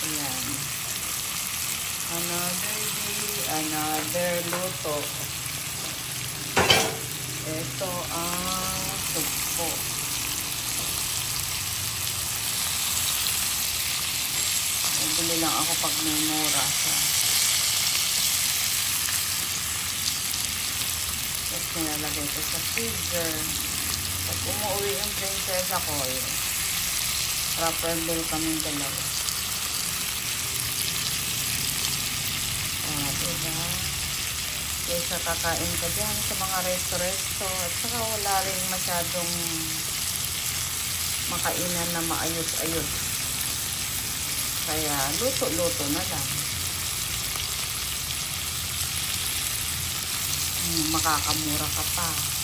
Ayan. Another day, another luto. Ito ang sugpo. Bili lang ako pag may mura siya. Tapos nilalagay ko sa freezer. Pag umuwi yung prinsesa ko, proper meal kami dalawa. Diba? Kaysa kakain ka dyan sa mga resto-resto at saka wala rin masyadong makainan na maayos-ayos. Kaya luto-luto na lang. Makakamura ka pa.